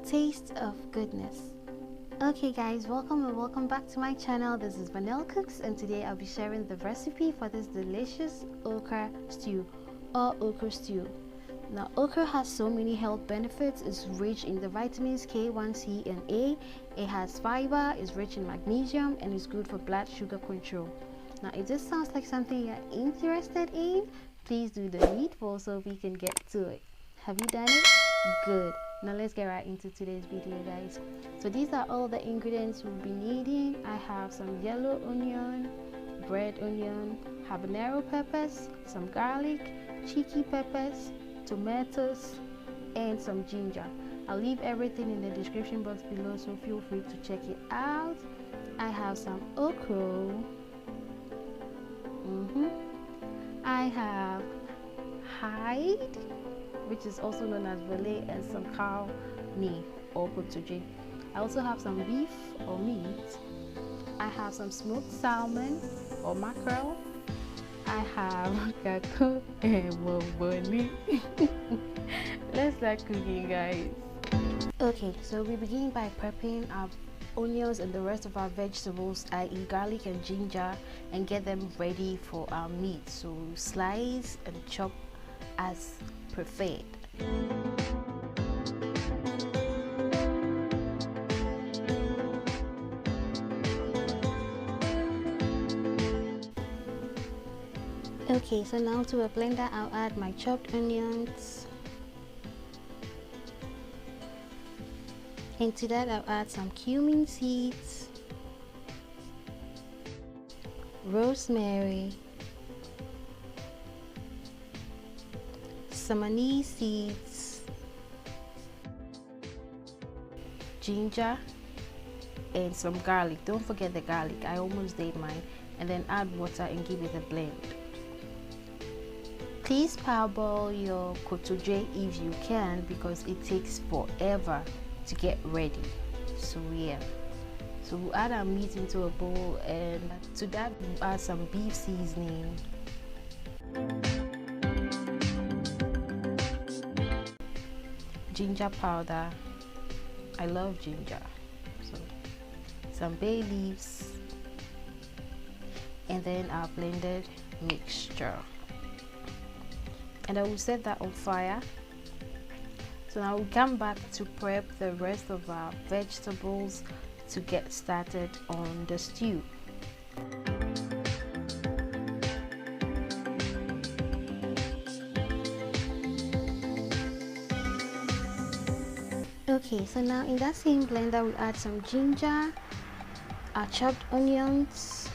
taste of goodness. Okay guys, welcome back to my channel. This is Vanilla Cooks, and today I'll be sharing the recipe for this delicious okra stew or okra stew. Now okra has so many health benefits. It's rich in the vitamins K, 1, C and A. It has fiber, it's rich in magnesium, and it's good for blood sugar control. Now if this sounds like something you're interested in, please do the needful so we can get to it. Have you done it? Good. Now let's get right into today's video, guys. So these are all the ingredients we'll be needing. I have some yellow onion, red onion, habanero peppers, some garlic, cheeky peppers, tomatoes, and some ginger. I'll leave everything in the description box below, so feel free to check it out. I have some okro. I have hide, which is also known as Wele, and some cow knee or potato. I also have some beef or meat. I have some smoked salmon or mackerel. I have Kako and Momone. Let's start cooking, guys. Okay, so we begin by prepping our onions and the rest of our vegetables, i.e. garlic and ginger, and get them ready for our meat. So slice and chop as preferred. Okay, so now to a blender I'll add my chopped onions. Into that I'll add some cumin seeds, rosemary, some anise seeds, ginger, and some garlic. Don't forget the garlic, I almost did mine. And then add water and give it a blend. Please parboil your potato if you can, because it takes forever to get ready. So yeah, so we'll add our meat into a bowl, and to that we'll add some beef seasoning, ginger powder. I love ginger. So some bay leaves, and then our blended mixture, and I will set that on fire. So now we come back to prep the rest of our vegetables to get started on the stew. Okay, so now in that same blender we add some ginger, our chopped onions,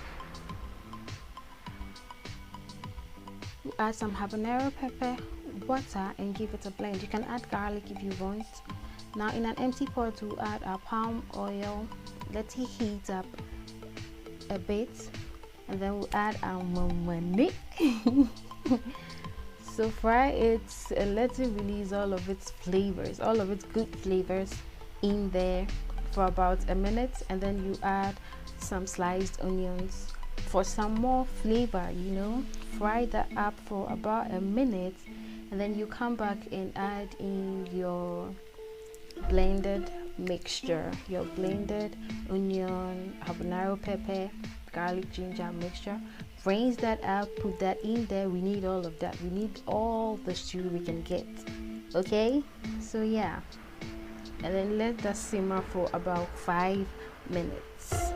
we add some habanero pepper, water, and give it a blend. You can add garlic if you want. Now in an empty pot we'll add our palm oil, let it heat up a bit, and then we'll add our momone. So fry it and let it release all of its flavors, all of its good flavors in there for about a minute, and then you add some sliced onions for some more flavor, you know. Fry that up for about a minute, and then you come back and add in your blended mixture, your blended onion, habanero pepper, garlic, ginger mixture. Rinse that out, put that in there. We need all of that. We need all the stew we can get. Okay, so yeah, and then let that simmer for about 5 minutes.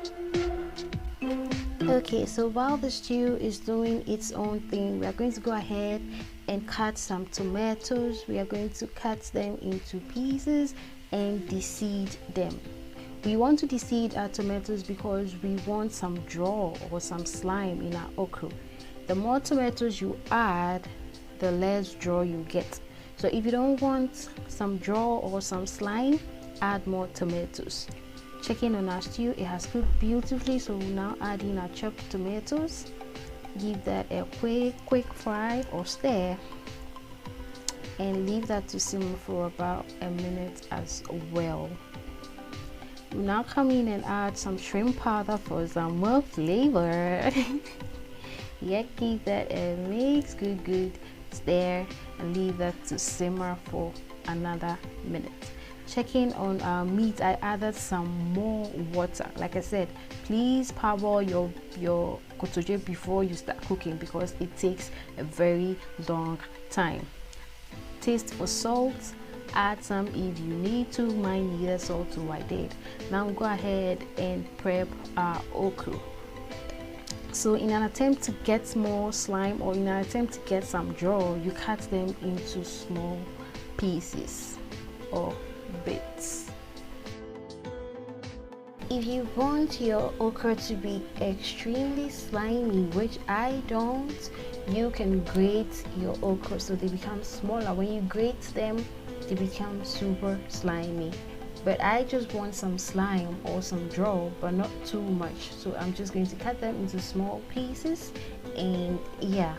Okay, so while the stew is doing its own thing, we are going to go ahead and cut some tomatoes. We are going to cut them into pieces and de-seed them. We want to de-seed our tomatoes because we want some draw or some slime in our okra. The more tomatoes you add, the less draw you get. So if you don't want some draw or some slime, add more tomatoes. Checking on our stew, it has cooked beautifully, so we'll now add in our chopped tomatoes. Give that a quick fry or stir, and leave that to simmer for about a minute as well. We'll now come in and add some shrimp powder for some more flavor. Yeah, give that a mix, good stir, and leave that to simmer for another minute. checking on our meat, I added some more water. Like I said, please parboil your kotoje before you start cooking because it takes a very long time. Taste for salt, add some if you need to. Mine needed salt, so I did. Now go ahead and prep our okra. So in an attempt to get more slime, or in an attempt to get some draw, you cut them into small pieces or bits. If you want your okra to be extremely slimy, which I don't, you can grate your okra so they become smaller. When you grate them, they become super slimy. But I just want some slime or some draw, but not too much, so I'm just going to cut them into small pieces. And yeah,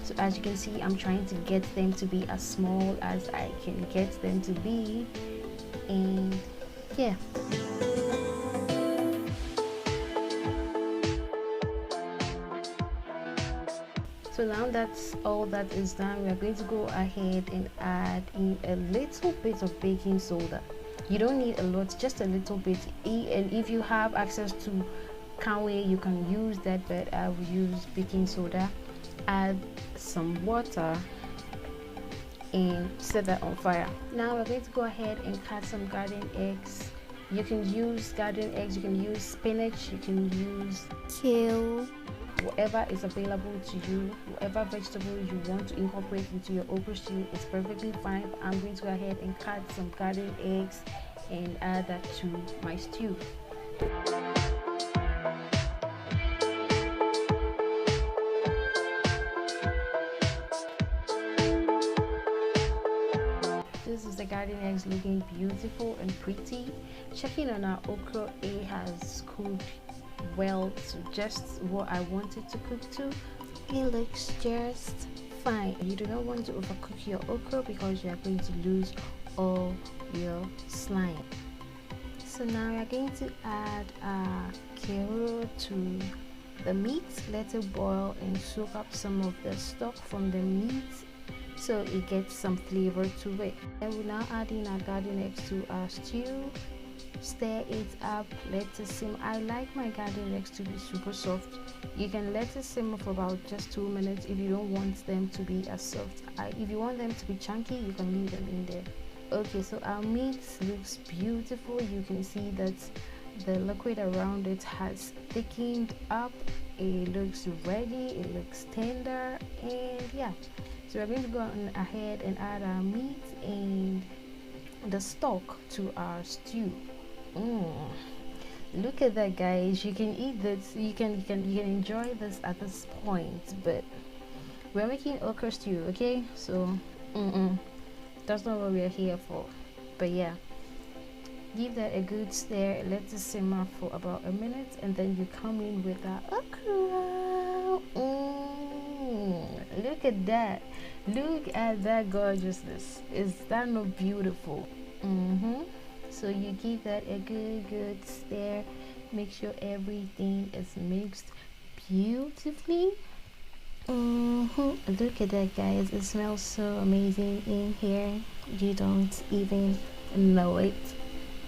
so as you can see, I'm trying to get them to be as small as I can get them to be. And yeah, so now that's all that is done. We are going to go ahead and add in a little bit of baking soda. You don't need a lot, just a little bit. And if you have access to Cumin, you can use that, but I will use baking soda. Add some water and set that on fire. Now we're going to go ahead and cut some garden eggs. You can use garden eggs, you can use spinach, you can use kale, whatever is available to you. Whatever vegetable you want to incorporate into your okra stew is perfectly fine. I'm going to go ahead and cut some garden eggs and add that to my stew. This is the garden eggs looking beautiful and pretty. Checking on our okra, it has cooked well to just what I wanted to cook to. It looks just fine. You do not want to overcook your okra because you are going to lose all your slime. So now we are going to add kale to the meat. Let it boil and soak up some of the stock from the meat so it gets some flavor to it. And we're now adding our garden eggs to our stew. Stir it up, let it simmer. I like my garden eggs to be super soft. You can let it simmer for about just 2 minutes if you don't want them to be as soft. If you want them to be chunky, you can leave them in there. Okay, so our meat looks beautiful. You can see that the liquid around it has thickened up. It looks ready, it looks tender, and yeah, so we're going to go on ahead and add our meat and the stock to our stew. Look at that, guys. You can eat this, you can enjoy this at this point, but we're making okra stew, okay? So that's not what we're here for. But yeah, give that a good stir, let it simmer for about a minute, and then you come in with our okra. Look at that, look at that gorgeousness. Is that not beautiful? So you give that a good stir, make sure everything is mixed beautifully. Look at that, guys. It smells so amazing in here, you don't even know it.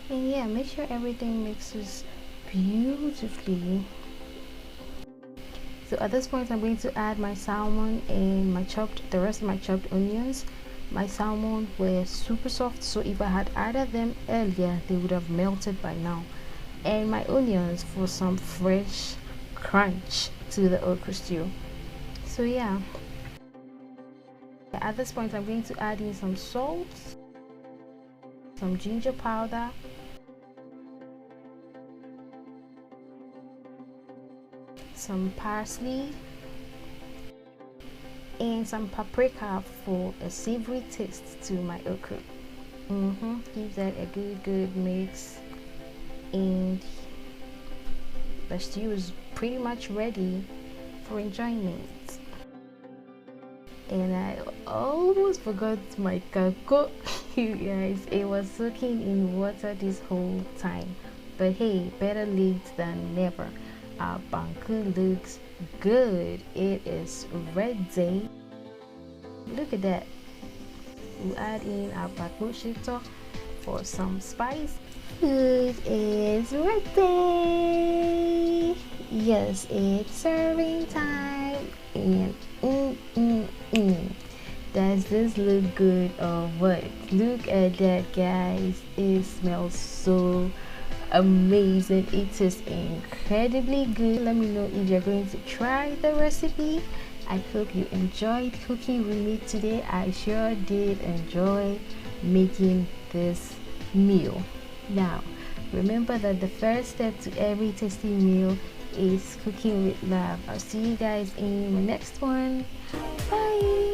And yeah, make sure everything mixes beautifully. So at this point, I'm going to add my salmon and the rest of my chopped onions. My salmon were super soft, so if I had added them earlier, they would have melted by now. And my onions for some fresh crunch to the okra stew. So yeah, at this point, I'm going to add in some salt, some ginger powder, some parsley, and some paprika for a savory taste to my okra. Give that a good mix, and the stew is pretty much ready for enjoyment. And I almost forgot my Kako. You guys, it was soaking in water this whole time, but hey, better late than never. Our banku looks good. It is ready. Look at that. We'll add in our paprika for some spice. Food is ready. Yes, it's serving time. And does this look good or what? Look at that, guys. It smells so amazing. It is incredibly good. Let me know if you're going to try the recipe. I hope you enjoyed cooking with me today. I sure did enjoy making this meal. Now remember that the first step to every tasty meal is cooking with love. I'll see you guys in my next one. Bye.